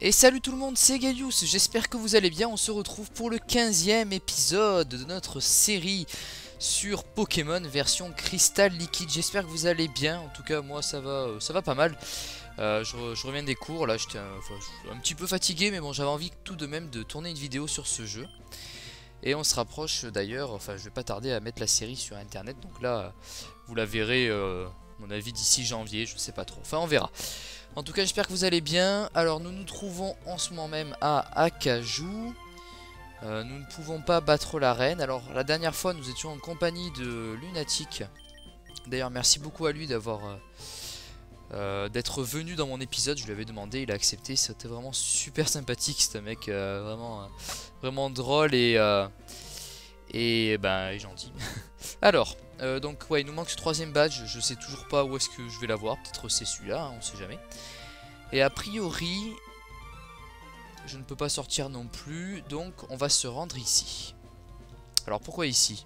Et salut tout le monde, c'est Gaius, j'espère que vous allez bien. On se retrouve pour le 15e épisode de notre série sur Pokémon version cristal liquide. J'espère que vous allez bien, en tout cas moi ça va pas mal. Je reviens des cours, là j'étais un petit peu fatigué, mais bon, j'avais envie tout de même de tourner une vidéo sur ce jeu. Et on se rapproche d'ailleurs, enfin je vais pas tarder à mettre la série sur internet, donc là vous la verrez à mon avis d'ici janvier, je sais pas trop, enfin on verra. En tout cas j'espère que vous allez bien. Alors nous nous trouvons en ce moment même à Akaju. Nous ne pouvons pas battre la reine. Alors la dernière fois nous étions en compagnie de Lunatic. D'ailleurs merci beaucoup à lui d'avoir d'être venu dans mon épisode. Je lui avais demandé, il a accepté. C'était vraiment super sympathique, ce mec, vraiment drôle et gentil. Alors donc ouais, il nous manque ce troisième badge. Je sais toujours pas où est-ce que je vais l'avoir. Peut-être c'est celui-là, hein, on sait jamais. Et a priori, je ne peux pas sortir non plus, donc on va se rendre ici. Alors pourquoi ici?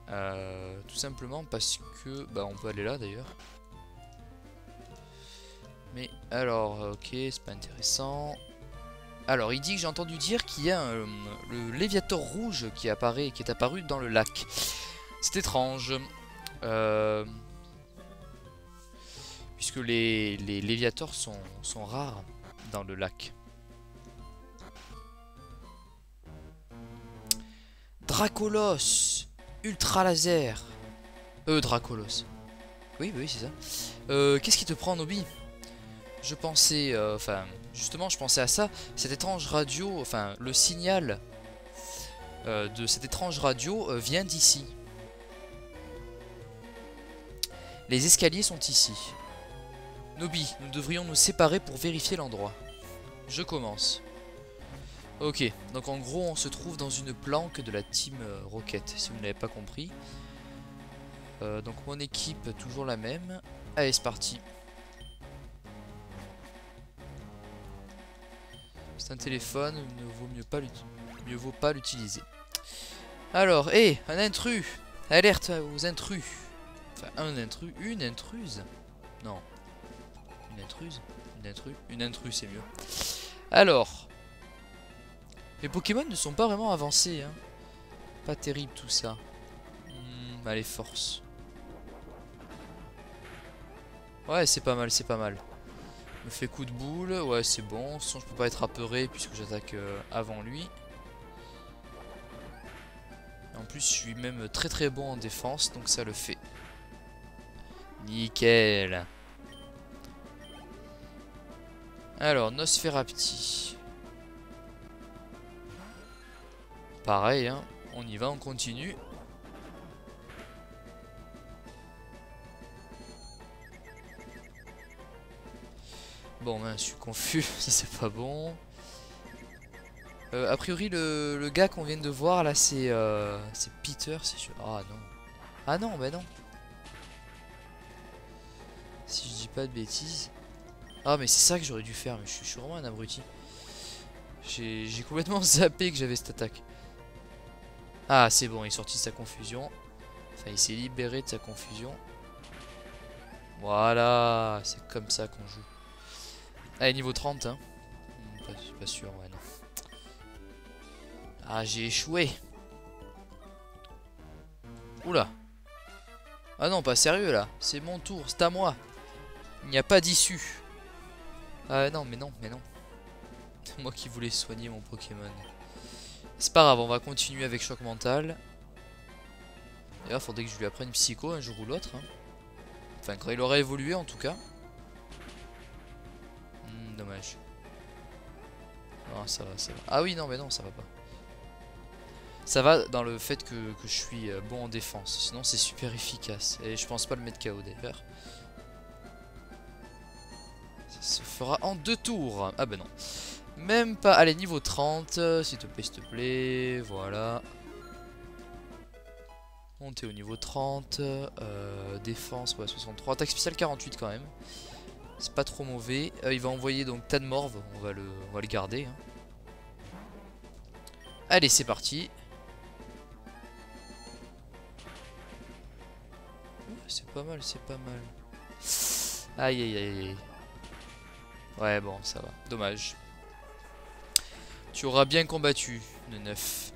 Tout simplement parce que... Bah on peut aller là d'ailleurs. Mais alors, ok, c'est pas intéressant. Alors il dit que j'ai entendu dire qu'il y a le Léviator rouge qui est apparu dans le lac. C'est étrange. Puisque les Léviators sont rares dans le lac. Dracolos Ultra laser. Dracolos. Oui, oui, c'est ça. Qu'est-ce qui te prend, Nobi? Je pensais, justement, je pensais à ça. Cette étrange radio, enfin, le signal de cette étrange radio vient d'ici. Les escaliers sont ici. Nobi, nous devrions nous séparer pour vérifier l'endroit. Je commence. Ok, donc en gros on se trouve dans une planque de la team Rocket, si vous ne l'avez pas compris. Donc mon équipe, toujours la même. Allez, c'est parti. C'est un téléphone, mieux vaut pas l'utiliser. Alors, hé, un intrus. Alerte aux intrus. Enfin, un intrus, une intruse. Non. Une intruse. Une intruse, c'est mieux. Alors, les Pokémon ne sont pas vraiment avancés, hein. Pas terrible tout ça. Allez, force. Ouais, c'est pas mal, c'est pas mal. Me fait coup de boule, ouais, c'est bon. Sinon, je peux pas être apeuré puisque j'attaque avant lui. En plus, je suis même très très bon en défense, donc ça le fait. Nickel. Alors, Nosferapti. Pareil, hein. On y va, on continue. Bon, ben, je suis confus, ça c'est pas bon. A priori, le gars qu'on vient de voir là, c'est Peter, c'est sûr. Ah non. Ah non, bah non. Si je dis pas de bêtises. Ah, mais c'est ça que j'aurais dû faire, mais je suis vraiment un abruti. J'ai complètement zappé que j'avais cette attaque. Ah, c'est bon, il est sorti de sa confusion. Enfin, il s'est libéré de sa confusion. Voilà, c'est comme ça qu'on joue. Allez, niveau 30, hein. Pas sûr, ouais, non. Ah, j'ai échoué. Oula. Ah non, pas sérieux là. C'est mon tour, c'est à moi. Il n'y a pas d'issue. Ah non, mais non, mais non. C'est moi qui voulais soigner mon Pokémon. C'est pas grave, on va continuer avec choc mental. D'ailleurs, faudrait que je lui apprenne psycho un jour ou l'autre, hein. Enfin, quand il aura évolué en tout cas. Dommage. Non, ça va, ça va. Ah oui, non, mais non, ça va pas. Ça va dans le fait que je suis bon en défense. Sinon, c'est super efficace. Et je pense pas le mettre KO d'ailleurs. Ça se fera en 2 tours. Ah ben non. Même pas. Allez, niveau 30. S'il te plaît, s'il te plaît. Voilà. Monter au niveau 30. Défense, ouais, 63. Attaque spéciale 48 quand même. C'est pas trop mauvais. Il va envoyer donc Tadmorve. On va le garder, hein. Allez, c'est parti. C'est pas mal, c'est pas mal. Aïe aïe aïe aïe. Ouais, bon, ça va. Dommage. Tu auras bien combattu, le 9.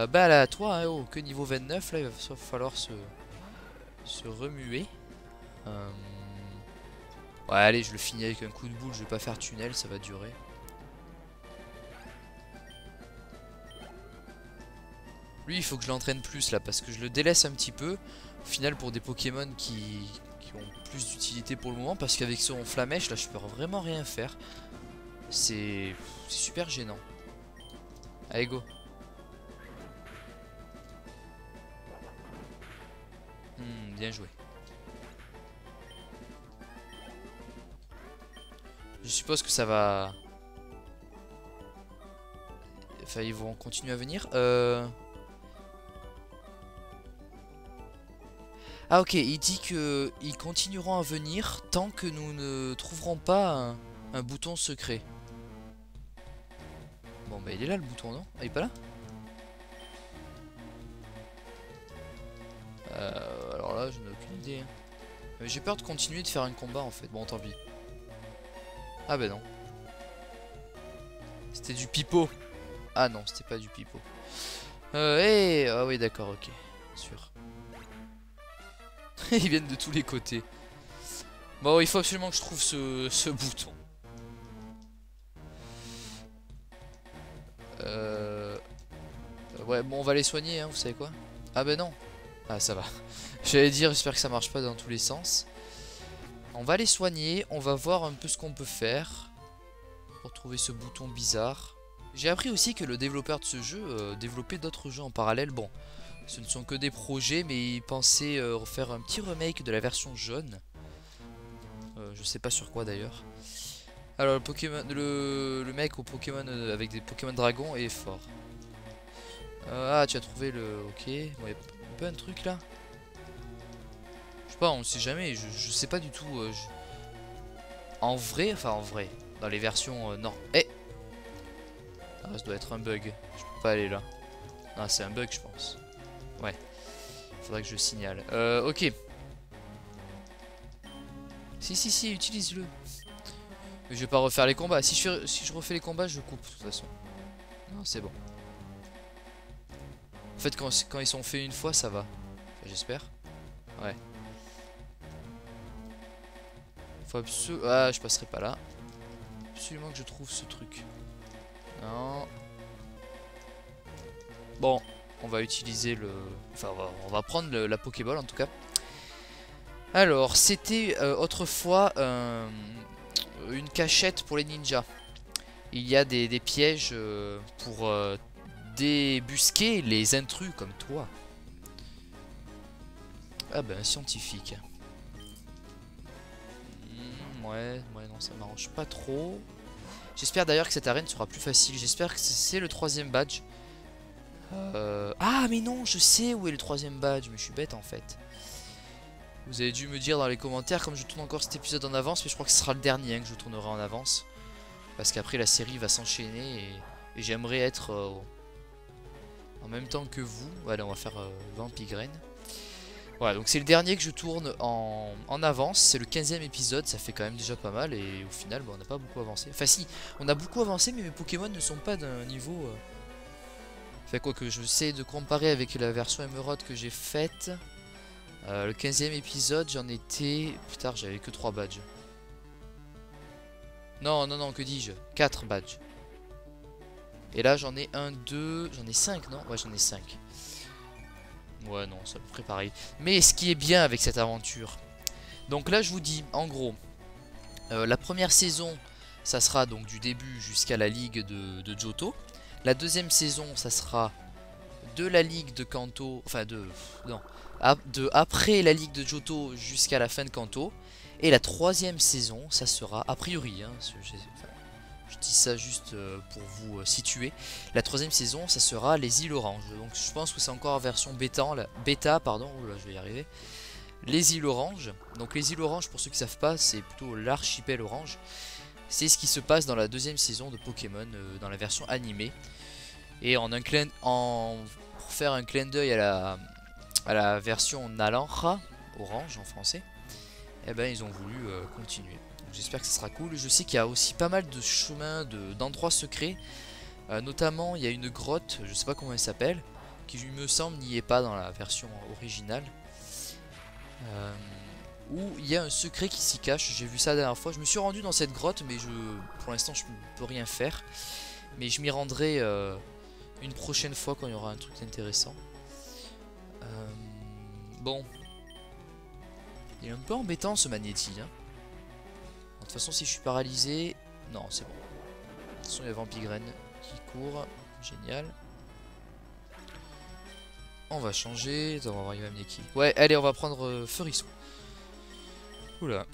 Bah là, toi, hein, oh, que niveau 29, là, il va falloir se remuer. Euh, Ouais, allez, je le finis avec un coup de boule, je vais pas faire tunnel, ça va durer. Lui, il faut que je l'entraîne plus là, parce que je le délaisse un petit peu. Au final, pour des Pokémon qui ont plus d'utilité pour le moment, parce qu'avec son Flamèche, là, je peux vraiment rien faire. C'est super gênant. Allez, go. Bien joué. Je suppose que ça va... Enfin, ils vont continuer à venir. Ah ok, il dit que ils continueront à venir tant que nous ne trouverons pas un bouton secret. Bon bah il est là le bouton, non? Ah, il est pas là? Alors là, je n'ai aucune idée. J'ai peur de continuer de faire un combat en fait. Bon, tant pis. Ah bah non. C'était du pipeau. Ah non, c'était pas du pipeau. Ah oui, d'accord, ok. Sûr. Ils viennent de tous les côtés. Bon, il faut absolument que je trouve ce bouton. Ouais, bon, on va les soigner, hein, vous savez quoi? Ah bah non. Ah, ça va. J'allais dire, j'espère que ça marche pas dans tous les sens. On va les soigner, on va voir un peu ce qu'on peut faire pour trouver ce bouton bizarre. J'ai appris aussi que le développeur de ce jeu développait d'autres jeux en parallèle. Bon, ce ne sont que des projets, mais il pensait refaire un petit remake de la version jaune. Je sais pas sur quoi d'ailleurs. Alors le Pokémon, le mec au Pokémon avec des Pokémon Dragon est fort. Ah, tu as trouvé le... Ok, bon, y a pas un truc là? Je sais pas, on sait jamais, je sais pas du tout. En vrai, enfin en vrai, dans les versions... non. Eh, ah, ça doit être un bug, je peux pas aller là. Ah, c'est un bug je pense. Ouais, faudrait que je signale. Ok. Si, utilise-le. Mais je vais pas refaire les combats. Si je refais les combats, je coupe de toute façon. Non, c'est bon. En fait, quand ils sont faits une fois, ça va. Enfin, j'espère. Ouais. Faut absolument... Ah, je passerai pas là. Absolument que je trouve ce truc. Non. Bon, on va utiliser le... Enfin, on va prendre la Pokéball en tout cas. Alors, c'était autrefois une cachette pour les ninjas. Il y a des pièges pour débusquer les intrus comme toi. Ah ben, scientifique. Ouais, non, ça m'arrange pas trop. J'espère d'ailleurs que cette arène sera plus facile. J'espère que c'est le troisième badge. Ah, mais non, je sais où est le troisième badge, mais je suis bête en fait. Vous avez dû me dire dans les commentaires, comme je tourne encore cet épisode en avance, mais je crois que ce sera le dernier hein, que je tournerai en avance. Parce qu'après la série va s'enchaîner et j'aimerais être en même temps que vous. Voilà, on va faire Vampigraine. Voilà, donc c'est le dernier que je tourne en avance. C'est le 15e épisode, ça fait quand même déjà pas mal. Et au final, bon, on n'a pas beaucoup avancé. Enfin si, on a beaucoup avancé, mais mes Pokémon ne sont pas d'un niveau... Enfin quoi que je sais de comparer avec la version émeraude que j'ai faite. Le 15e épisode, j'en étais... Putain, j'avais que 3 badges. Non, que dis-je? 4 badges. Et là, j'en ai 1, 2... J'en ai 5, non? Ouais, j'en ai 5. Ouais, non, c'est à peu près pareil. Mais ce qui est bien avec cette aventure... Donc là, je vous dis, en gros... la première saison, ça sera donc du début jusqu'à la ligue de Johto. La deuxième saison, ça sera de la ligue de Kanto... Enfin, non... après la ligue de Johto jusqu'à la fin de Kanto. Et la troisième saison, ça sera, a priori, hein, je dis ça juste pour vous situer. La troisième saison, ça sera les îles Orange. Donc je pense que c'est encore en version bêta, pardon, oh là, je vais y arriver. Les îles Orange. Donc les îles Orange, pour ceux qui ne savent pas, c'est plutôt l'archipel Orange. C'est ce qui se passe dans la deuxième saison de Pokémon, dans la version animée. Et pour faire un clin d'œil à la version Naranja, Orange en français, eh ben ils ont voulu continuer. j'espère que ça sera cool. Je sais qu'il y a aussi pas mal de chemins, d'endroits secrets. Notamment, il y a une grotte, je sais pas comment elle s'appelle, qui me semble n'y est pas dans la version originale. Où il y a un secret qui s'y cache. J'ai vu ça la dernière fois. Je me suis rendu dans cette grotte, mais pour l'instant, je ne peux rien faire. Mais je m'y rendrai une prochaine fois quand il y aura un truc intéressant. Bon. Il est un peu embêtant ce magnéti. Hein. De toute façon, si je suis paralysé... Non, c'est bon. De toute façon, il y a Vampigraine qui court. Génial. On va changer. Attends, on va voir, il va amener qui. Ouais, allez, on va prendre Feurisson. Oula.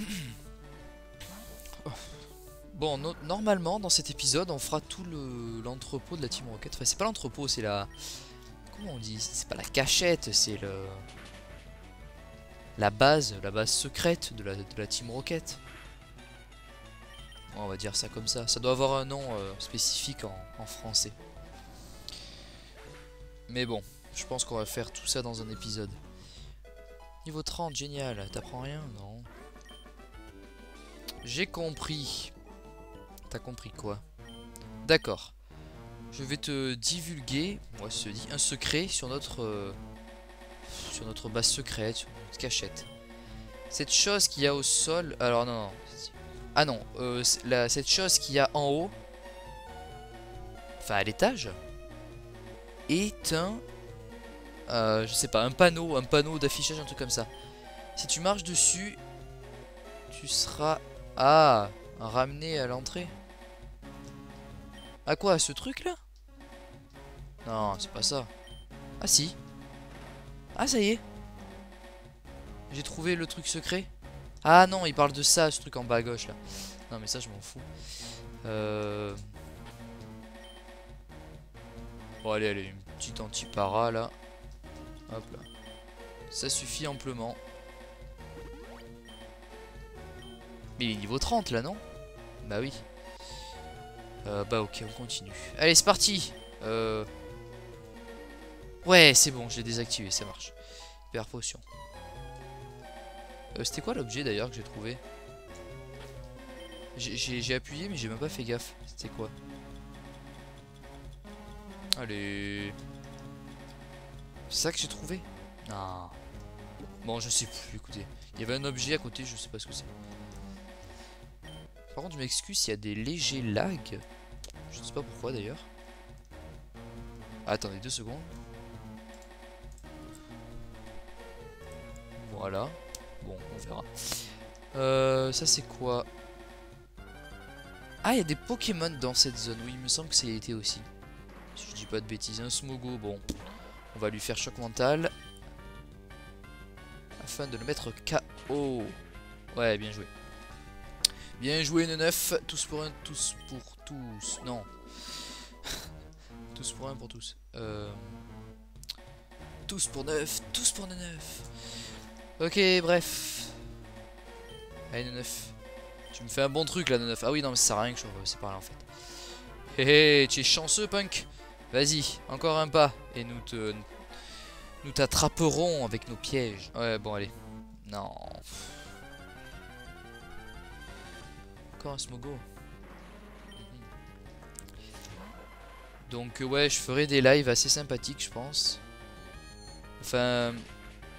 Bon, normalement, dans cet épisode, on fera tout l'entrepôt de la Team Rocket. Enfin, c'est pas l'entrepôt, c'est la... Comment on dit? C'est pas la cachette, c'est la base secrète de la Team Rocket. On va dire ça comme ça. Ça doit avoir un nom spécifique en français. Mais bon, je pense qu'on va faire tout ça dans un épisode. Niveau 30, génial. T'apprends rien? Non. J'ai compris. T'as compris quoi? D'accord. Je vais te divulguer, moi se dit, un secret sur notre base secrète, sur notre cachette. Cette chose qu'il y a au sol... Alors non, non. Ah non, cette chose qu'il y a en haut, enfin à l'étage, est je sais pas, un panneau d'affichage, un truc comme ça. Si tu marches dessus, tu seras... Ah, ramené à l'entrée. À quoi, ce truc là? Non, c'est pas ça. Ah si. Ah ça y est. J'ai trouvé le truc secret. Ah non, il parle de ça, ce truc en bas à gauche là. Non mais ça je m'en fous. Bon allez, allez, une petite anti-para là. Hop là. Ça suffit amplement. Mais il est niveau 30 là, non? Bah oui. Bah ok, on continue. Allez, c'est parti. Ouais, c'est bon, je l'ai désactivé, ça marche. Hyper potion. C'était quoi l'objet d'ailleurs que j'ai trouvé? J'ai appuyé mais j'ai même pas fait gaffe. C'était quoi? Allez. C'est ça que j'ai trouvé? Non. Bon, je sais plus, écoutez. Il y avait un objet à côté, je sais pas ce que c'est. Par contre, je m'excuse s'il y a des légers lags. Je ne sais pas pourquoi d'ailleurs. Attendez 2 secondes. Voilà. Bon, on verra. Ça c'est quoi? Ah, il y a des Pokémon dans cette zone. Oui, il me semble que ça y a été aussi. Si je dis pas de bêtises. Un Smogo, bon. On va lui faire choc mental. Afin de le mettre KO. Ouais, bien joué. Bien joué, Neneuf. Tous pour un, tous pour tous. Non. Tous pour un pour tous. Tous pour 9, tous pour Neneuf. Ok, bref. Allez, Neneuf. Tu me fais un bon truc là, Neneuf. Ah oui, non, mais ça sert à rien que je c'est par là en fait. Hé hé, tu es chanceux, punk. Vas-y, encore un pas. Et nous t'attraperons avec nos pièges. Ouais, bon, allez. Non. Encore un Smogo. Donc ouais, je ferai des lives assez sympathiques, je pense. Enfin,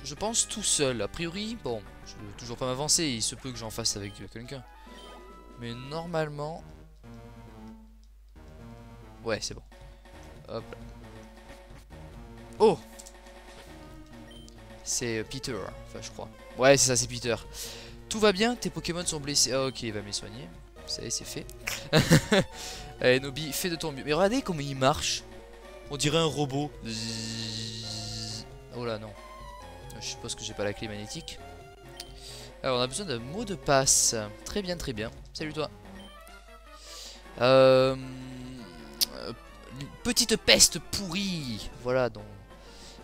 je pense tout seul. A priori, bon, je ne veux toujours pas m'avancer. Il se peut que j'en fasse avec quelqu'un. Mais normalement... Ouais, c'est bon. Hop. Oh! C'est Peter, enfin je crois. Ouais, c'est ça, c'est Peter. Tout va bien, tes Pokémon sont blessés. Ah, ok, il va me les soigner. Ça y est, c'est fait. Allez, Nobi, fais de ton mieux. Mais regardez comment il marche. On dirait un robot. Oh là, non. Je suppose que j'ai pas la clé magnétique. Alors, on a besoin d'un mot de passe. Très bien, très bien. Salut toi. Petite peste pourrie. Voilà, donc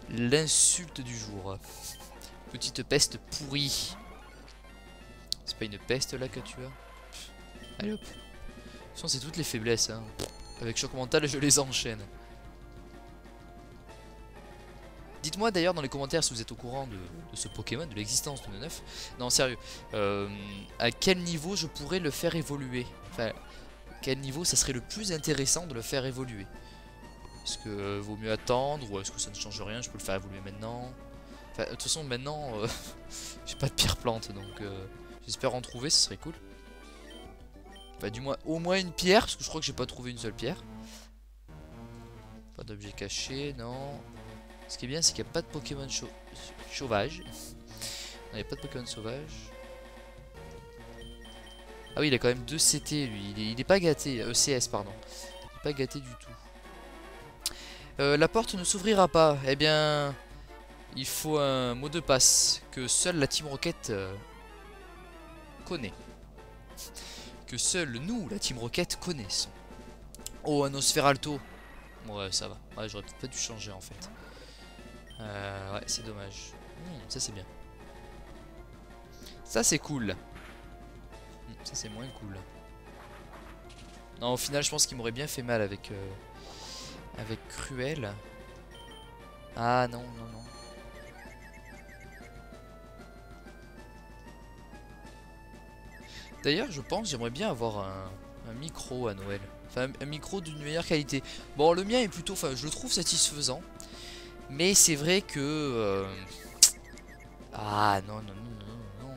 l'insulte du jour. Petite peste pourrie. C'est pas une peste là que tu as? Allez hop. De toute façon, c'est toutes les faiblesses. Hein. Avec choc mental, je les enchaîne. Dites-moi d'ailleurs dans les commentaires si vous êtes au courant de ce Pokémon, de l'existence de Nenef. Non, sérieux. À quel niveau je pourrais le faire évoluer? Enfin, quel niveau ça serait le plus intéressant de le faire évoluer? Est-ce que vaut mieux attendre ou est-ce que ça ne change rien? Je peux le faire évoluer maintenant. Enfin, de toute façon, maintenant, j'ai pas de pierre plante, donc j'espère en trouver, ce serait cool. Enfin, du moins, au moins une pierre, parce que je crois que j'ai pas trouvé une seule pierre. Pas d'objet caché, non. Ce qui est bien, c'est qu'il n'y a pas de Pokémon sauvage. Il n'y a pas de Pokémon sauvage. Ah oui, il a quand même 2 CT, lui. Il est pas gâté, CS, pardon. Il est pas gâté du tout. La porte ne s'ouvrira pas. Eh bien, il faut un mot de passe que seule la Team Rocket connaît. Que seul nous, la Team Rocket, connaissons. Oh, un Osferalto. Ouais, ça va. Ouais, j'aurais peut-être pas dû changer en fait. Ouais, c'est dommage. Ça c'est bien. Ça c'est cool. Ça c'est moins cool. Non, au final, je pense qu'il m'aurait bien fait mal avec Cruel. Ah non, non, non. D'ailleurs, je pense j'aimerais bien avoir un micro à Noël. Enfin, un micro d'une meilleure qualité. Bon, le mien est plutôt... Enfin, je le trouve satisfaisant. Mais c'est vrai que... Ah, non, non, non, non, non.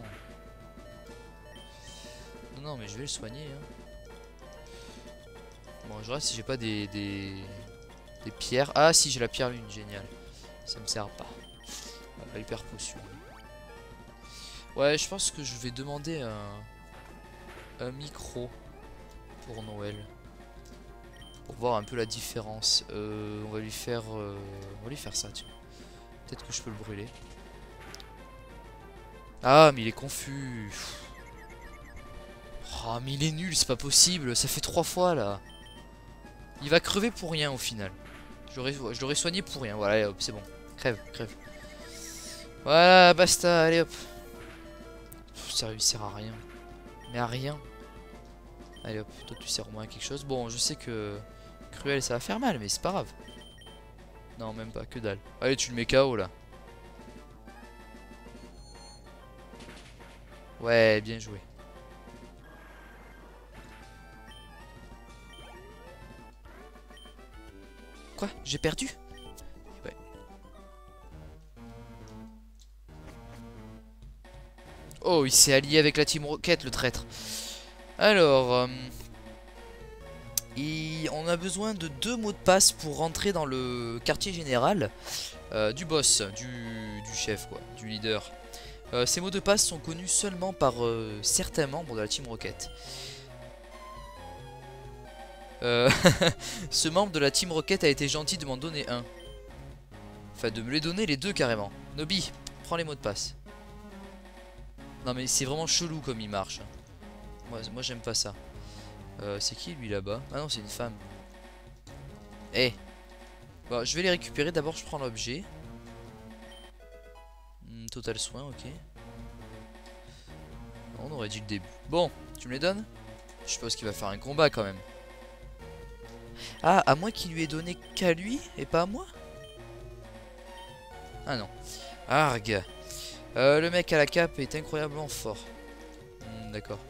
Non, non, mais je vais le soigner. Hein. Bon, je regarde si j'ai pas des pierres. Ah, si, j'ai la pierre lune, génial. Ça me sert pas. Ah, hyper potion. Ouais, je pense que je vais demander un micro pour Noël. Pour voir un peu la différence. On va lui faire ça, tiens. Peut-être que je peux le brûler. Ah, mais il est confus. Oh, mais il est nul, c'est pas possible. Ça fait 3 fois là. Il va crever pour rien au final. Je l'aurais soigné pour rien. Voilà, allez, hop, c'est bon. Crève, crève. Voilà, basta, allez hop. Sérieux, il sert à rien. Mais à rien. Allez hop, toi tu sers au moins à quelque chose. Bon, je sais que Cruel ça va faire mal, mais c'est pas grave. Non, même pas, que dalle. Allez, tu le mets KO là. Ouais, bien joué. Quoi? J'ai perdu? Ouais. Oh, il s'est allié avec la Team Rocket, le traître. Alors, on a besoin de 2 mots de passe pour rentrer dans le quartier général du boss, du chef, quoi, du leader. Ces mots de passe sont connus seulement par certains membres de la Team Rocket. Ce membre de la Team Rocket a été gentil de m'en donner un. Enfin, de me les donner les 2 carrément. Nobi, prends les mots de passe. Non mais c'est vraiment chelou comme il marche. Moi j'aime pas ça. C'est qui lui là-bas? Ah non, c'est une femme. Eh. Bon, je vais les récupérer. D'abord, je prends l'objet. Total soin, ok. On aurait dit le début. Bon, tu me les donnes? Je suppose qu'il va faire un combat quand même. Ah, à moins qu'il lui ait donné qu'à lui et pas à moi? Ah non. Arg. Le mec à la cape est incroyablement fort. D'accord.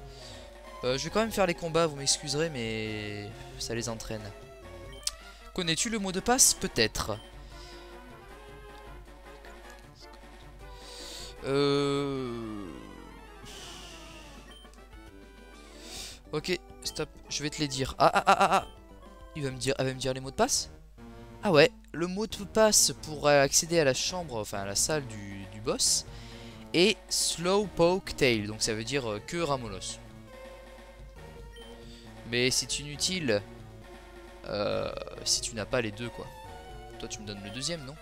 Je vais quand même faire les combats, vous m'excuserez, mais ça les entraîne. Connais-tu le mot de passe? Peut-être. Ok, stop, je vais te les dire. Ah. Elle va me dire les mots de passe? Ah ouais, le mot de passe pour accéder à la chambre, enfin à la salle du boss, est Slowpoke Tail, donc ça veut dire que Ramolos. Mais c'est inutile si tu n'as pas les deux, quoi. Toi tu me donnes le deuxième, non?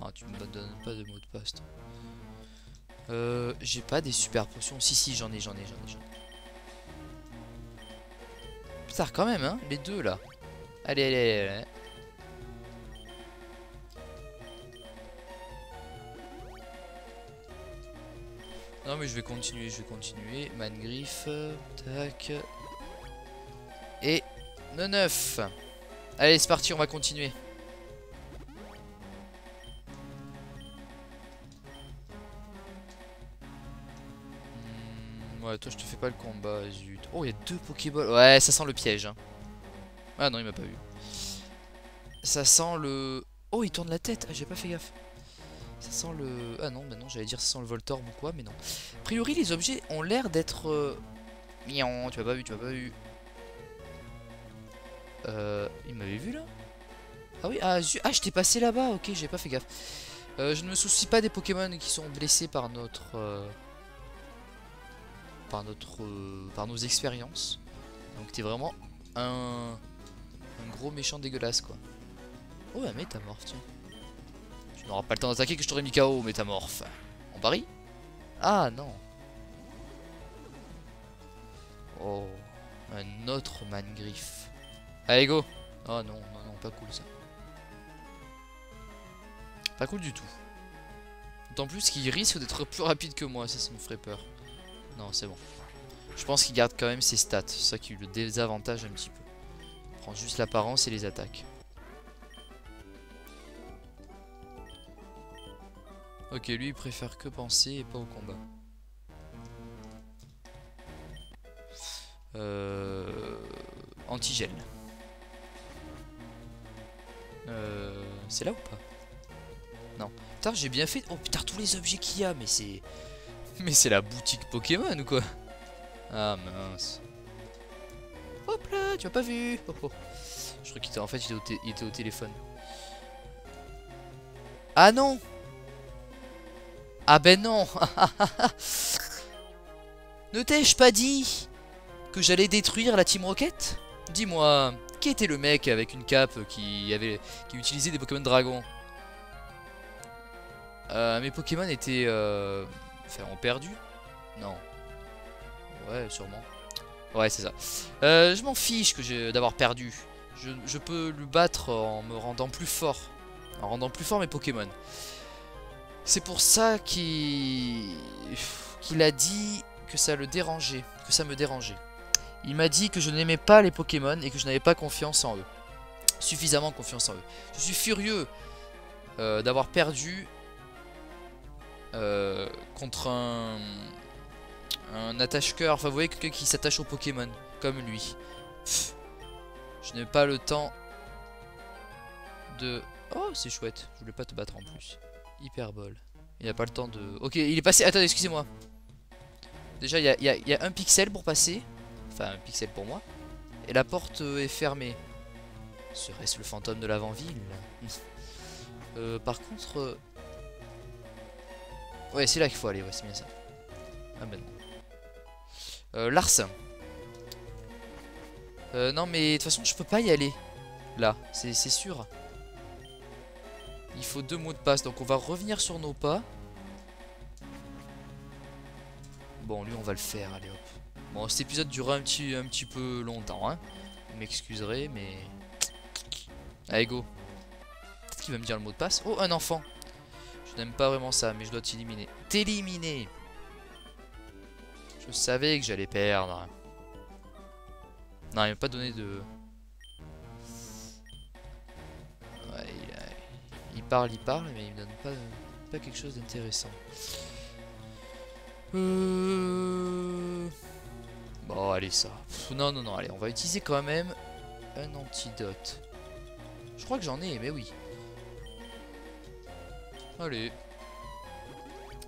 Non, tu me donnes pas de mot de passe. J'ai pas des super potions. Si, j'en ai. Putain, quand même, hein, les deux là. Allez. Non, mais je vais continuer. Mangriff, tac. Et 9. Allez, c'est parti, on va continuer. Ouais, toi je te fais pas le combat, zut. Oh, il y a 2 Pokéballs. Ouais, ça sent le piège. Hein. Ah non, il m'a pas vu. Ça sent le... Oh, il tourne la tête. Ah, j'ai pas fait gaffe. Ça sent le... Ah non, bah non, j'allais dire ça sent le Voltorb ou quoi, mais non. A priori, les objets ont l'air d'être... Miaon, tu m'as pas vu, tu m'as pas vu. Il m'avait vu là? Ah oui, ah, je t'ai passé là-bas, ok, j'ai pas fait gaffe. Je ne me soucie pas des Pokémon qui sont blessés par par nos expériences. Donc t'es vraiment un gros méchant dégueulasse quoi. Oh un métamorphe tiens. Tu n'auras pas le temps d'attaquer que je t'aurais mis KO métamorphe. On parie? Ah non. Oh un autre Mangriff. Allez go. Oh non non non pas cool ça. Pas cool du tout. D'autant plus qu'il risque d'être plus rapide que moi, ça me ferait peur. Non c'est bon. Je pense qu'il garde quand même ses stats, c'est ça qui le désavantage un petit peu. Il prend juste l'apparence et les attaques. Ok, lui il préfère que penser et pas au combat. Antigel. C'est là ou pas? Non. Putain, j'ai bien fait. Oh putain, tous les objets qu'il y a, mais c'est... Mais c'est la boutique Pokémon ou quoi? Ah mince. Hop là, tu m'as pas vu. Oh, oh. Je crois qu'il était en fait il était au téléphone. Ah non. Ah ben non. Ne t'ai-je pas dit que j'allais détruire la Team Rocket? Dis-moi, qui était le mec avec une cape qui utilisait des Pokémon Dragon? Mes Pokémon étaient enfin ont perdu? Non. Ouais sûrement. Ouais c'est ça. Je m'en fiche d'avoir perdu. Je peux le battre en me rendant plus fort. En rendant plus fort mes Pokémon. C'est pour ça qu'il a dit que ça le dérangeait. Que ça me dérangeait. Il m'a dit que je n'aimais pas les Pokémon et que je n'avais pas confiance en eux. Suffisamment confiance en eux. Je suis furieux d'avoir perdu contre un attache-cœur. Enfin vous voyez quelqu'un qui s'attache aux Pokémon. Comme lui. Pff, je n'ai pas le temps de... Oh c'est chouette. Je voulais pas te battre en plus. Hyperbole. Il n'a pas le temps de... Ok il est passé... Attendez excusez-moi. Déjà il y a un pixel pour passer. Enfin un pixel pour moi. Et la porte est fermée. Serait-ce le fantôme de l'avant-ville? Par contre... Ouais c'est là qu'il faut aller, ouais c'est bien ça. Ah ben non. Larsen. Non mais de toute façon je peux pas y aller. Là, c'est sûr. Il faut 2 mots de passe, donc on va revenir sur nos pas. Bon lui on va le faire, allez hop. Bon cet épisode durera un petit peu longtemps hein. Vous m'excuserez mais... Allez go. Peut-être qu'il va me dire le mot de passe. Oh un enfant. Je n'aime pas vraiment ça mais je dois t'éliminer. T'éliminer. Je savais que j'allais perdre. Non il m'a pas donné de... Ouais, il parle mais il me donne pas quelque chose d'intéressant. Bon allez ça. Non non non allez on va utiliser quand même un antidote. Je crois que j'en ai mais oui. Allez.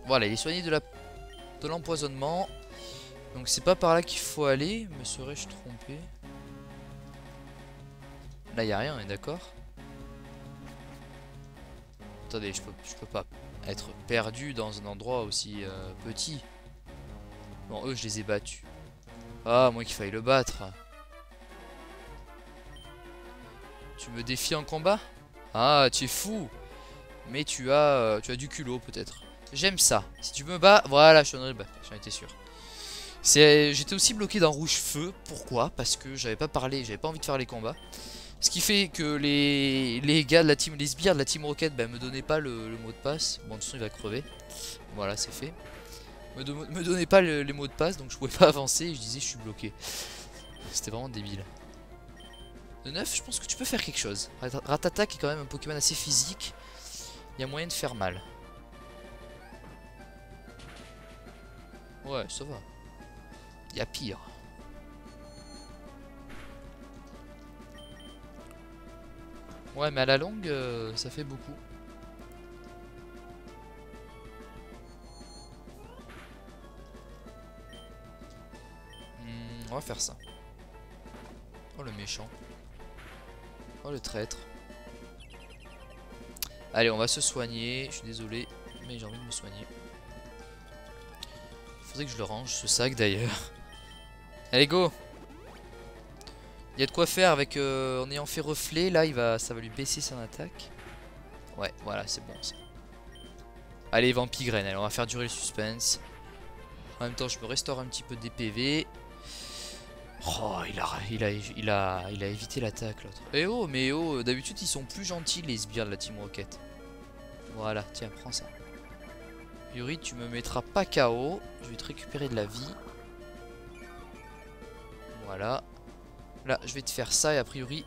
Voilà il est soigné de l'empoisonnement. Donc c'est pas par là qu'il faut aller. Me serais-je trompé? Là y a rien on est d'accord? Attendez je peux pas être perdu dans un endroit aussi petit. Bon eux je les ai battus. Ah moi qu'il faille le battre. Tu me défies en combat? Ah tu es fou. Mais tu as du culot peut-être. J'aime ça. Si tu me bats, voilà je te donnerai le bas. J'en étais sûr. J'étais aussi bloqué dans rouge feu. Pourquoi? Parce que j'avais pas envie de faire les combats. Ce qui fait que les gars de la team, les sbires de la team Rocket me donnaient pas le mot de passe. Bon de toute façon il va crever. Voilà c'est fait. Me donnait pas les mots de passe donc je pouvais pas avancer et je disais je suis bloqué. C'était vraiment débile. De 9, je pense que tu peux faire quelque chose. Rattata qui est quand même un Pokémon assez physique. Il y a moyen de faire mal. Ouais, ça va. Il y a pire. Ouais, mais à la longue, ça fait beaucoup. On va faire ça. Oh le méchant. Oh le traître. Allez, on va se soigner. Je suis désolé, mais j'ai envie de me soigner. Faudrait que je le range, ce sac d'ailleurs. Allez, go! Il y a de quoi faire avec en ayant fait reflet. Là, ça va lui baisser son attaque. Ouais, voilà, c'est bon ça. Allez, Vampigraine, allez, on va faire durer le suspense. En même temps, je me restaure un petit peu des PV. Oh, il a évité l'attaque l'autre. Eh oh, mais oh, d'habitude ils sont plus gentils les sbires de la Team Rocket. Voilà, tiens, prends ça. Yuri, tu me mettras pas KO. Je vais te récupérer de la vie. Voilà. Là, je vais te faire ça et a priori,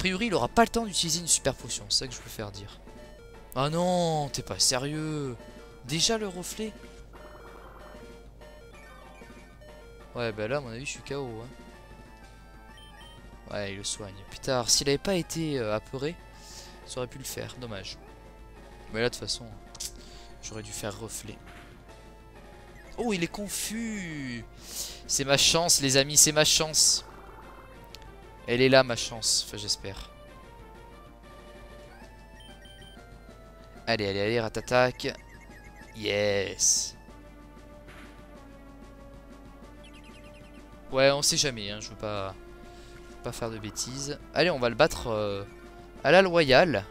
il aura pas le temps d'utiliser une super potion. C'est ça que je peux faire dire. Ah non, t'es pas sérieux. Déjà le reflet. Ouais, bah là, à mon avis, je suis KO. Hein. Ouais, il le soigne. Putain, s'il avait pas été apeuré, ça aurait pu le faire. Dommage. Mais là, de toute façon, j'aurais dû faire reflet. Oh, il est confus. C'est ma chance, les amis, c'est ma chance. Elle est là, ma chance. Enfin, j'espère. Allez, allez, allez, ratattaque. Yes. Ouais, on sait jamais, hein, je veux pas faire de bêtises. Allez, on va le battre à la loyale.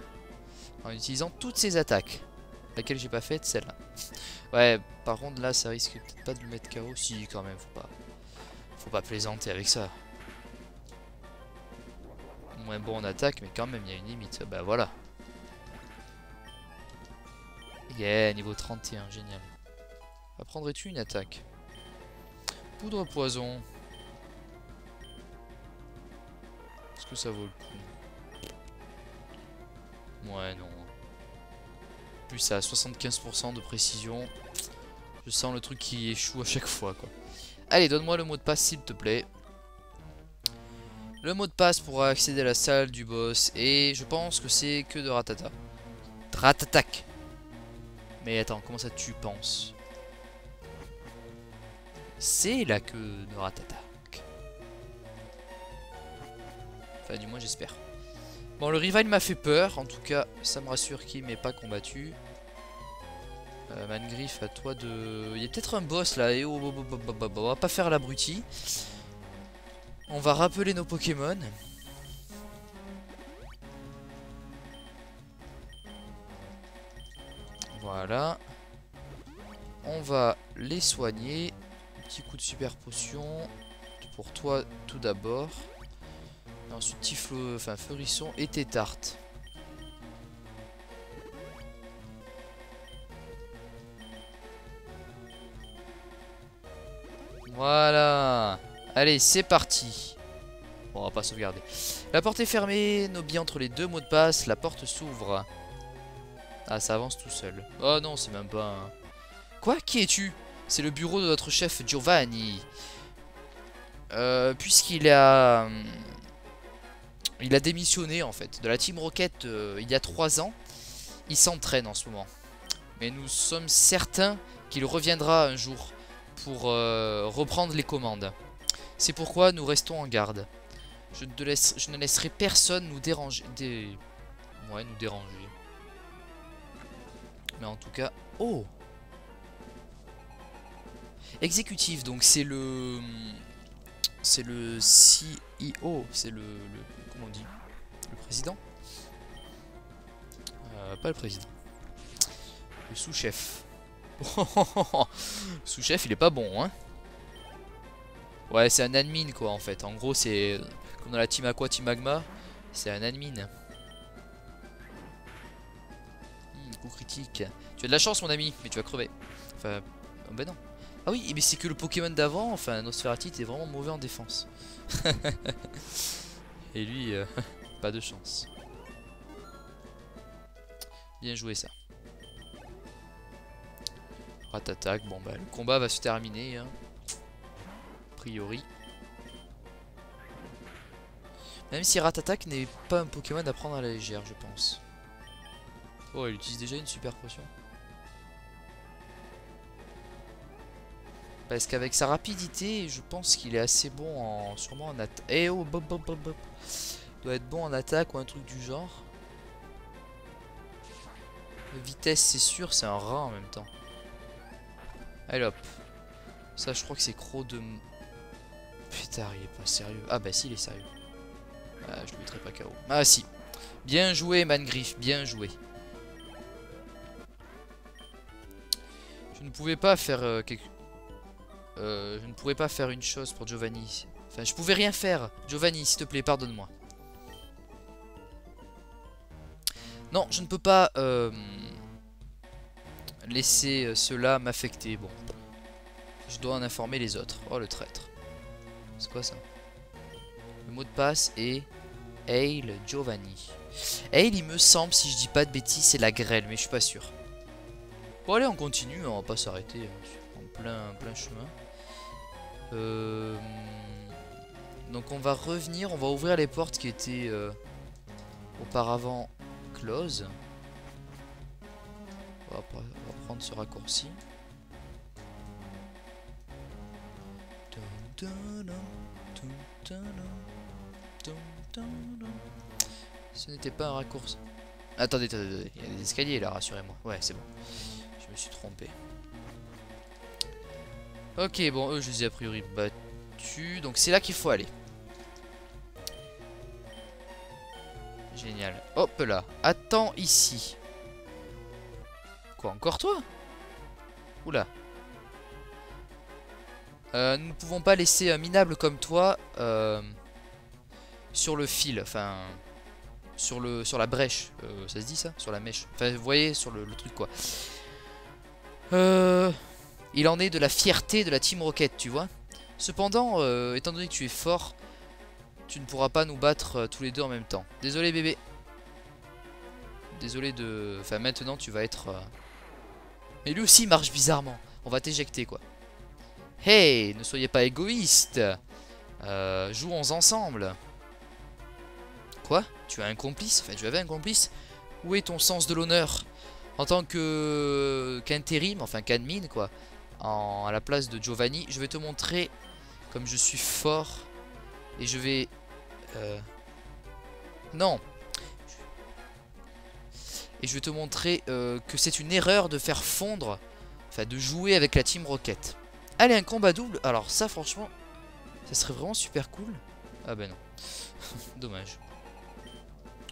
En utilisant toutes ses attaques. Laquelle j'ai pas faite, celle-là. Ouais, par contre, là, ça risque peut-être pas de le mettre KO. Si, quand même, faut pas plaisanter avec ça. Moins bon en attaque, mais quand même, il y a une limite. Bah voilà. Yeah, niveau 31, génial. Apprendrais-tu une attaque? Poudre poison. Est-ce que ça vaut le coup? Ouais, non. En plus, ça a 75% de précision. Je sens le truc qui échoue à chaque fois, quoi. Allez, donne-moi le mot de passe, s'il te plaît. Le mot de passe pour accéder à la salle du boss. Et je pense que c'est que de Ratata. Ratatac. Mais attends, comment ça tu penses? C'est la queue de Ratatac. Enfin, du moins, j'espère. Bon, le rival m'a fait peur. En tout cas, ça me rassure qu'il m'ait pas combattu. Mangriff, à toi de... Il y a peut-être un boss là. Et on va pas faire l'abruti. On va rappeler nos Pokémon. Voilà. On va les soigner. Un petit coup de super potion. Pour toi tout d'abord. Ensuite Tiflo, enfin Feurisson et Tétarte. Voilà. Allez, c'est parti. Bon, on va pas sauvegarder. La porte est fermée. Nos billes entre les deux mots de passe. La porte s'ouvre. Ah, ça avance tout seul. Oh non, c'est même pas un... Quoi? Qui es-tu? C'est le bureau de notre chef Giovanni. Puisqu'il a... Il a démissionné en fait de la Team Rocket il y a 3 ans. Il s'entraîne en ce moment. Mais nous sommes certains qu'il reviendra un jour pour reprendre les commandes. C'est pourquoi nous restons en garde. Je ne laisserai personne nous déranger. Ouais, nous déranger. Mais en tout cas... Oh! Exécutif, donc c'est le... C'est le CEO. C'est le... Comment on dit? Le président? Pas le président. Le sous-chef. Sous-chef, il est pas bon, hein? Ouais, c'est un admin, quoi, en fait. En gros, c'est... Comme dans la Team Aqua, Team Magma, c'est un admin. Coup critique. Tu as de la chance, mon ami, mais tu vas crever. Enfin... Oh, ben non. Ah oui, mais c'est que le Pokémon d'avant, enfin, Nosferatu est vraiment mauvais en défense. Et lui, pas de chance. Bien joué ça. Rat-attaque, bon bah le combat va se terminer. Hein. A priori. Même si Rat-attaque n'est pas un Pokémon à prendre à la légère, je pense. Oh, il utilise déjà une super potion. Parce qu'avec sa rapidité, je pense qu'il est assez bon en... sûrement en attaque. Eh oh, bop, bop, bop, bop. Il doit être bon en attaque ou un truc du genre. Vitesse, c'est sûr, c'est un rat en même temps. Allez hop. Ça, je crois que c'est Croc de... Putain, il est pas sérieux. Ah bah si, il est sérieux. Ah, je le mettrai pas KO. Ah si. Bien joué, Mangriff, bien joué. Je ne pouvais pas faire je ne pourrais pas faire une chose pour Giovanni. Enfin, je pouvais rien faire. Giovanni, s'il te plaît, pardonne-moi. Non, je ne peux pas laisser cela m'affecter. Bon. Je dois en informer les autres. Oh, le traître. C'est quoi ça? Le mot de passe est Hail Giovanni. Hail, il me semble, si je dis pas de bêtises, c'est la grêle, mais je suis pas sûr. Bon, allez, on continue. On va pas s'arrêter en plein chemin. Donc on va revenir, on va ouvrir les portes qui étaient auparavant closes. On va prendre ce raccourci. Ce n'était pas un raccourci. Attendez, attendez, il y a des escaliers là, rassurez-moi. Ouais, c'est bon. Je me suis trompé. Ok, bon, eux, je les ai a priori battus. Donc, c'est là qu'il faut aller. Génial. Hop là. Attends ici. Quoi, encore toi? Oula. Nous ne pouvons pas laisser un minable comme toi sur le fil. Enfin, sur la brèche. Ça se dit ça? Sur la mèche. Enfin, vous voyez, sur le truc, quoi. Il en est de la fierté de la Team Rocket, tu vois. Cependant, étant donné que tu es fort, tu ne pourras pas nous battre tous les deux en même temps. Désolé, bébé. Désolé de... Enfin, maintenant, tu vas être... Mais lui aussi, il marche bizarrement. On va t'éjecter, quoi. Hey, ne soyez pas égoïste. Jouons ensemble. Quoi? Tu as un complice? Enfin, tu avais un complice? Où est ton sens de l'honneur? En tant qu'intérim, enfin qu'admin, quoi. À la place de Giovanni, je vais te montrer comme je suis fort. Et je vais... Non. Et je vais te montrer que c'est une erreur de faire fondre... Enfin, de jouer avec la Team Rocket. Allez, un combat double. Alors ça, franchement, ça serait vraiment super cool. Ah ben non. Dommage.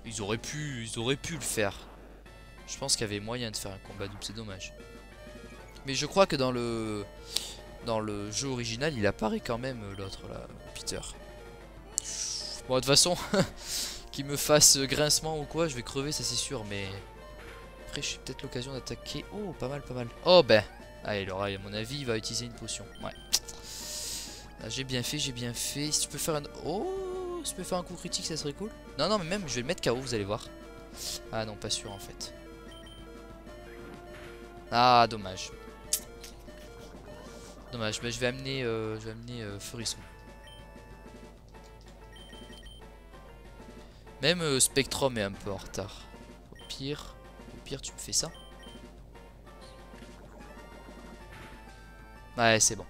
Ils auraient pu le faire. Je pense qu'il y avait moyen de faire un combat double, c'est dommage. Mais je crois que dans le jeu original, il apparaît quand même l'autre là, Peter. Bon, de toute façon, qu'il me fasse grincement ou quoi, je vais crever, ça c'est sûr. Mais après, j'ai peut-être l'occasion d'attaquer. Oh, pas mal, pas mal. Oh ben, allez, alors, à mon avis, il va utiliser une potion. Ouais. J'ai bien fait, j'ai bien fait. Si tu peux faire un... Oh, si tu peux faire un coup critique, ça serait cool. Non, non, mais même, je vais le mettre KO, vous allez voir. Ah non, pas sûr en fait. Ah, dommage. Dommage, bah, je vais amener Furisson. Même Spectrum est un peu en retard. Au pire, tu me fais ça. Ouais, c'est bon.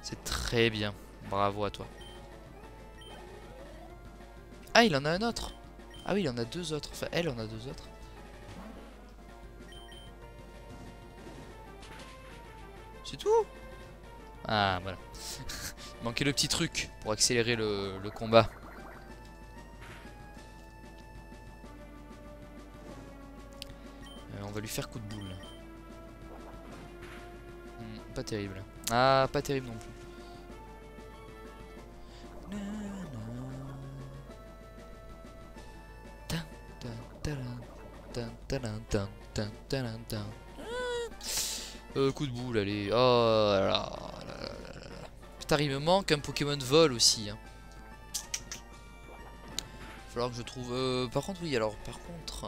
C'est très bien. Bravo à toi. Ah, il en a un autre. Ah oui, il en a deux autres. Enfin, elle en a deux autres. C'est tout? Ah, voilà. Il manquait le petit truc pour accélérer le combat. On va lui faire coup de boule. Pas terrible. Ah, pas terrible non plus. Coup de boule, allez. Oh là là là là là. Putain, il me manque un Pokémon vol aussi. Hein. falloir que je trouve... par contre, oui, alors, par contre...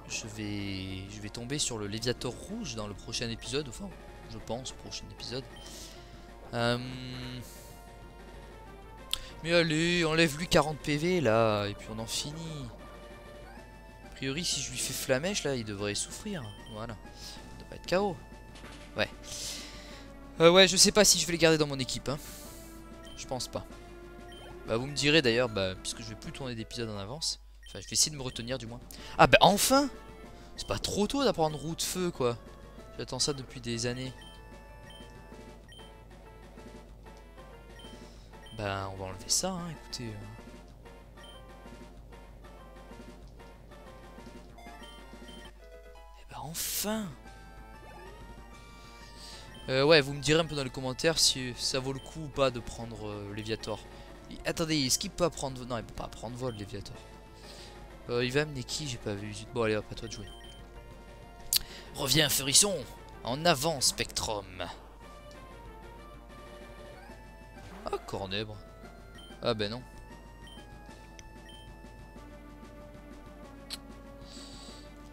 je vais tomber sur le Léviator rouge dans le prochain épisode, enfin, je pense, prochain épisode. Mais allez, enlève-lui 40 PV, là, et puis on en finit. A priori, si je lui fais flamèche, là, il devrait souffrir. Voilà. Il devrait être KO. Ouais. Ouais, je sais pas si je vais les garder dans mon équipe, hein. Je pense pas. Bah, vous me direz d'ailleurs, bah, puisque je vais plus tourner d'épisodes en avance. Enfin, je vais essayer de me retenir du moins. Ah, bah, enfin! C'est pas trop tôt d'apprendre roue de feu, quoi. J'attends ça depuis des années. Bah, on va enlever ça, hein, écoutez. Et bah, enfin! Ouais, vous me direz un peu dans les commentaires si ça vaut le coup ou pas de prendre Léviator. Attendez, est-ce qu'il peut apprendre... Non, il peut pas apprendre vol, Léviator. Il va amener qui? J'ai pas vu. Bon, allez, hop, à toi de jouer. Reviens, Furisson! En avant, Spectrum! Ah, Cornèbre. Ah, ben non.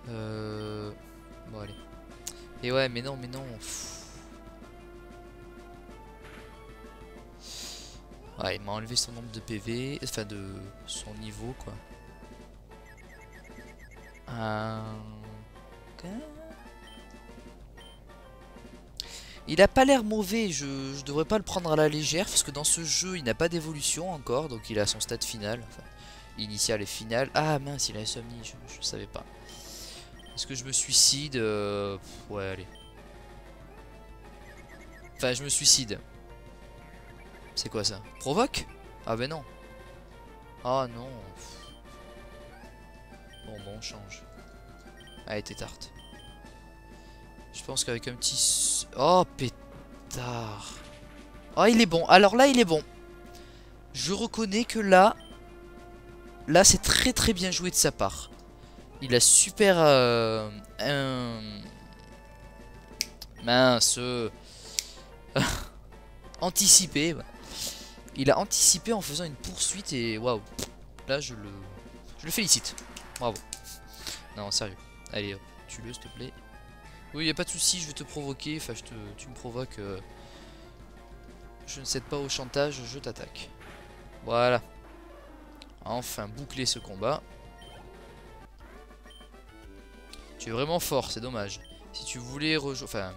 Bon, allez. Et ouais, mais non, mais non. Ouais, il m'a enlevé son nombre de PV, enfin de son niveau, quoi. Il a pas l'air mauvais, je devrais pas le prendre à la légère, parce que dans ce jeu, il n'a pas d'évolution encore, donc il a son stade final, enfin, initial et final. Ah mince, il a insomnie, je savais pas. Est-ce que je me suicide? Ouais, allez. Enfin, je me suicide. C'est quoi ça? Provoque? Ah ben non. Ah non. Bon, on change. Allez, t'es tarte. Je pense qu'avec un petit... Oh, pétard. Oh, il est bon. Alors là, il est bon. Je reconnais que là... Là, c'est très très bien joué de sa part. Il a super... Mince. Anticipé. Il a anticipé en faisant une poursuite et... Waouh. Là, je le félicite. Bravo. Non, sérieux. Allez, hop. Tue-le, s'il te plaît. Oui, y a pas de souci, je vais te provoquer. Enfin, tu me provoques. Je ne cède pas au chantage, je t'attaque. Voilà. Enfin, boucler ce combat. Tu es vraiment fort, c'est dommage. Si tu voulais rejoindre... Enfin...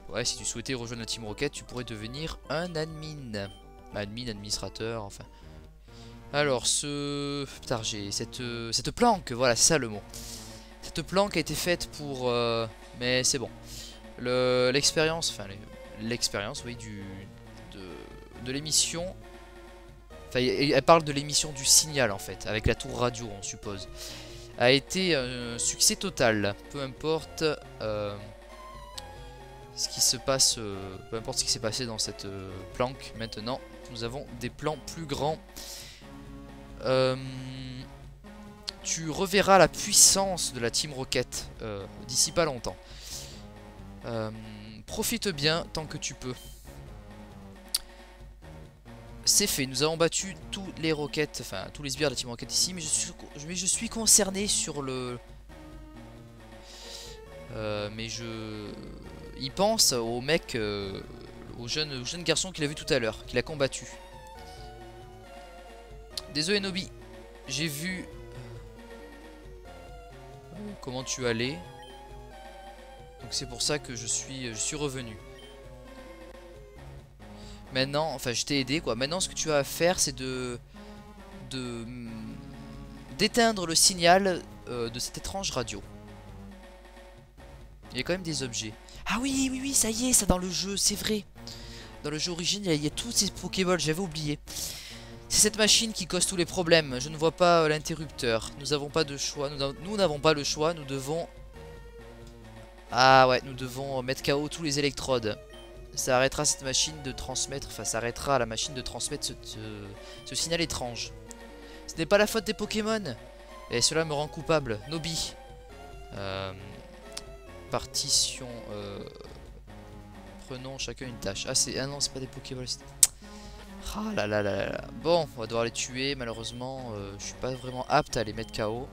Ouais, si tu souhaitais rejoindre la Team Rocket, tu pourrais devenir un admin. Admin, administrateur, enfin... Alors, Putain, j'ai cette planque, voilà, c'est ça le mot. Cette planque a été faite pour... Mais c'est bon. L'expérience, enfin l'expérience, oui, de l'émission... Enfin, elle parle de l'émission du signal, en fait, avec la tour radio, on suppose. A été un succès total. Peu importe ce qui se passe... peu importe ce qui s'est passé dans cette planque, maintenant, nous avons des plans plus grands. Tu reverras la puissance de la Team Rocket d'ici pas longtemps. Profite bien tant que tu peux. C'est fait, nous avons battu tous les roquettes, enfin tous les sbires de la Team Rocket ici, mais je suis concerné sur le... Il pense au mec, au jeune garçon qu'il a vu tout à l'heure, qu'il a combattu. Désolé Nobi, j'ai vu comment tu allais. Donc c'est pour ça que je suis revenu. Maintenant, enfin je t'ai aidé quoi. Maintenant ce que tu as à faire c'est d'éteindre le signal de cette étrange radio. Il y a quand même des objets. Ah oui, oui, oui, ça y est, ça dans le jeu, c'est vrai. Dans le jeu original, il y a tous ces Pokéballs, j'avais oublié. C'est cette machine qui cause tous les problèmes. Je ne vois pas l'interrupteur. Nous n'avons pas de choix. Nous n'avons pas le choix. Nous devons... Ah ouais, nous devons mettre KO tous les électrodes. Ça arrêtera cette machine de transmettre... Enfin, ça arrêtera la machine de transmettre ce signal étrange. Ce n'est pas la faute des Pokémon. Et cela me rend coupable. Nobi. Partition... Prenons chacun une tâche. Ah, non, c'est pas des Pokéballs. Ah là là là là là. Bon, on va devoir les tuer. Malheureusement, je suis pas vraiment apte à les mettre KO.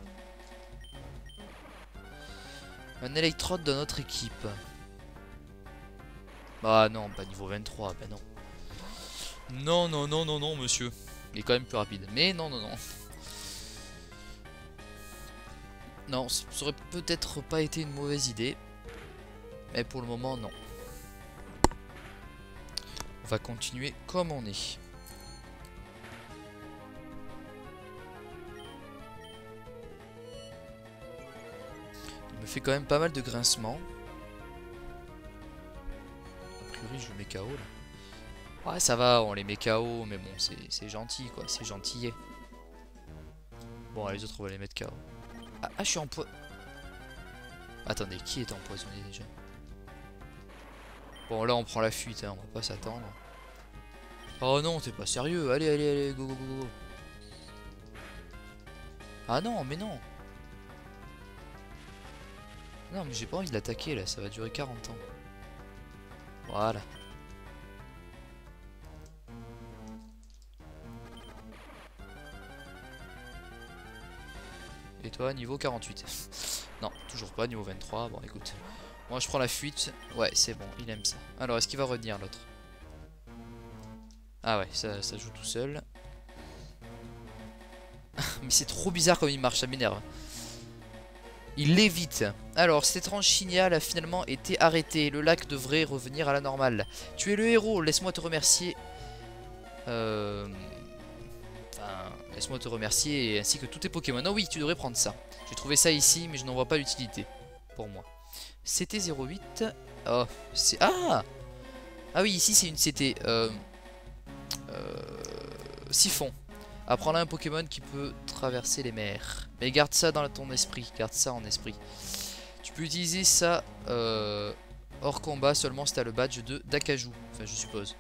Un électrode dans notre équipe. Ah non, pas niveau 23. Ben non. Non, non, non, non, non, monsieur. Il est quand même plus rapide. Mais non, non, non. Non, ça aurait peut-être pas été une mauvaise idée. Mais pour le moment, non. On va continuer comme on est. Il me fait quand même pas mal de grincements. A priori, je le mets KO là. Ouais, ça va, on les met KO, mais bon, c'est gentil quoi, c'est gentil. Bon, les autres, on va les mettre KO. Ah, je suis empoisonné. Attendez, qui est empoisonné déjà? Bon, là, on prend la fuite, hein, on va pas s'attendre. Oh non, t'es pas sérieux. Allez, allez, allez, go, go, go, go. Ah non, mais non. Non, mais j'ai pas envie de l'attaquer là, ça va durer 40 ans. Voilà. Et toi, niveau 48. Non, toujours pas, niveau 23. Bon, écoute. Moi, je prends la fuite. Ouais, c'est bon, il aime ça. Alors, est-ce qu'il va revenir l'autre? Ah ouais, ça joue tout seul. Mais c'est trop bizarre comme il marche, ça m'énerve. Il l'évite. Alors, cet étrange signal a finalement été arrêté. Le lac devrait revenir à la normale. Tu es le héros, laisse-moi te remercier. Enfin, laisse-moi te remercier ainsi que tous tes Pokémon. Oh oui, tu devrais prendre ça. J'ai trouvé ça ici, mais je n'en vois pas l'utilité pour moi. CT 08. Oh, c'est... Ah! Ah oui, ici c'est une CT. Siphon. Apprends-là un Pokémon qui peut traverser les mers. Mais garde ça dans ton esprit. Garde ça en esprit. Tu peux utiliser ça hors combat seulement si tu as le badge de d'Akaju. Enfin, je suppose.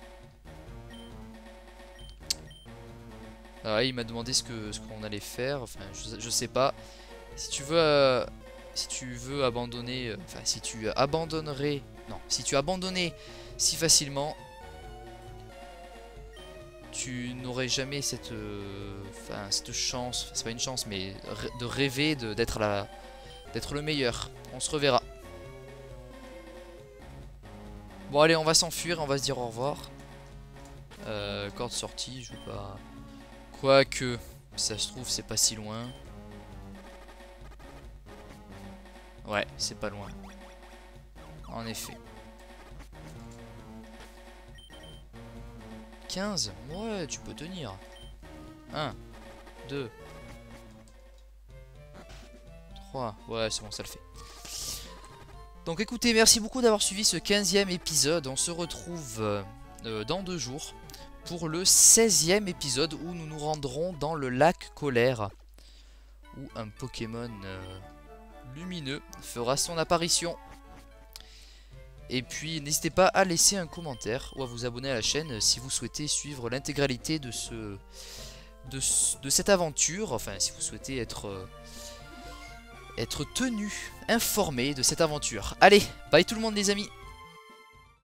Ah, il m'a demandé ce qu'on allait faire. Enfin, je sais pas. Si tu veux abandonner. Enfin, si tu abandonnerais. Non, si tu abandonnais si facilement. Tu n'aurais jamais cette chance, c'est pas une chance, mais de rêver d'être le meilleur. On se reverra. Bon allez, on va s'enfuir, on va se dire au revoir. Corde sortie, je vais pas... Quoique, ça se trouve, c'est pas si loin. Ouais, c'est pas loin. En effet. 15? Ouais, tu peux tenir. 1, 2, 3. Ouais, c'est bon, ça le fait. Donc écoutez, merci beaucoup d'avoir suivi ce 15e épisode. On se retrouve dans 2 jours pour le 16e épisode où nous nous rendrons dans le lac Colère. Où un Pokémon lumineux fera son apparition. Et puis n'hésitez pas à laisser un commentaire ou à vous abonner à la chaîne si vous souhaitez suivre l'intégralité de cette aventure. Enfin, si vous souhaitez être tenu, informé de cette aventure. Allez, bye tout le monde les amis!